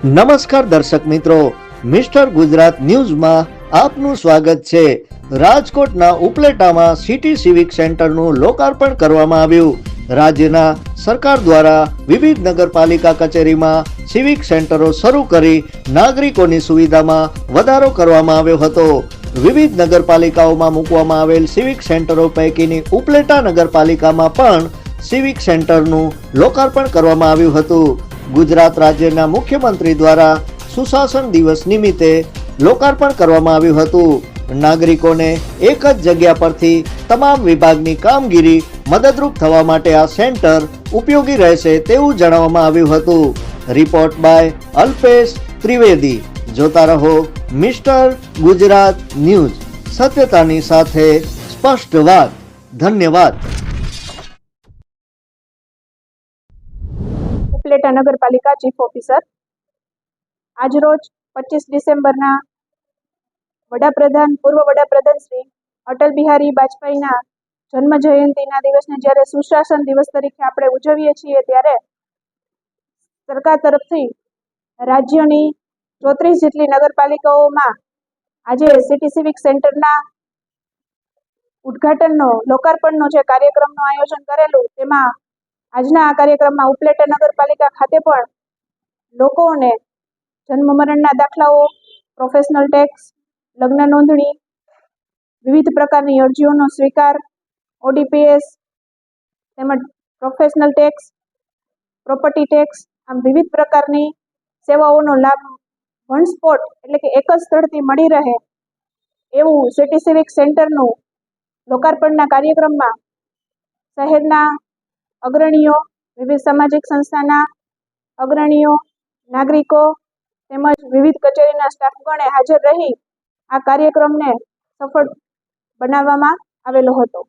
નમસ્કાર દર્શક મિત્રો, મિસ્ટર ગુજરાત ન્યૂઝમાં આપનું સ્વાગત છે। રાજકોટના ઉપલેટામાં સિટી સિવિક સેન્ટરનું લોકાર્પણ કરવામાં આવ્યું। રાજ્યના સરકાર દ્વારા વિવિધ નગરપાલિકા કચેરીમાં સિવિક સેન્ટરો શરૂ કરી નાગરિકોની સુવિધામાં વધારો કરવામાં આવ્યો હતો। વિવિધ નગરપાલિકાઓમાં મૂકવામાં આવેલ સિવિક સેન્ટરો પૈકીની ઉપલેટા નગરપાલિકામાં પણ સિવિક સેન્ટરનું લોકાર્પણ કરવામાં આવ્યું હતું। ગુજરાત રાજ્યના મુખ્યમંત્રી દ્વારા સુશાસન દિવસ નિમિત્તે લોકાર્પણ કરવામાં આવ્યું હતું। નાગરિકોને એક જ જગ્યા પરથી તમામ વિભાગની કામગીરી મદદરૂપ થવા માટે આ સેન્ટર ઉપયોગી રહેશે તેવું જણાવવામાં આવ્યું હતું। Report by Alpesh Trivedi. જોતા રહો મિસ્ટર ગુજરાત ન્યૂઝ, સત્યતાની સાથે સ્પષ્ટ વાત। ધન્યવાદ। ઉપલેટા નગરપાલિકા ચીફ ઓફિસર આજરોજ 25 ડિસેમ્બરના પૂર્વ વડાપ્રધાન શ્રી અટલ બિહારી વાજપેયીના જન્મ જયંતિના દિવસને જ્યારે સુશાસન દિવસ તરીકે આપણે ઉજવીએ છીએ, ત્યારે સરકાર તરફથી રાજ્યની 34 જેટલી નગરપાલિકાઓમાં આજે સિટી સિવિક સેન્ટરના ઉદ્ઘાટનનો લોકાર્પણનો જે કાર્યક્રમનું આયોજન કરેલું, તેમાં આજના આ કાર્યક્રમમાં ઉપલેટા નગરપાલિકા ખાતે પણ લોકોને જન્મ મરણના દાખલાઓ, પ્રોફેશનલ ટેક્સ, લગ્ન નોંધણી, વિવિધ પ્રકારની અરજીઓનો સ્વીકાર, ઓડીપીએસ તેમજ પ્રોફેશનલ ટેક્સ, પ્રોપર્ટી ટેક્સ, આમ વિવિધ પ્રકારની સેવાઓનો લાભ વન સ્પોટ એટલે કે એક જ સ્થળથી મળી રહે એવું સિટી સિવિક સેન્ટરનું લોકાર્પણના કાર્યક્રમમાં શહેરના અગ્રણીઓ, વિવિધ સામાજિક સંસ્થાના અગ્રણીઓ, નાગરિકો તેમજ વિવિધ કચેરીના સ્ટાફગણે હાજર રહી આ કાર્યક્રમને સફળ બનાવવામાં આવેલો હતો।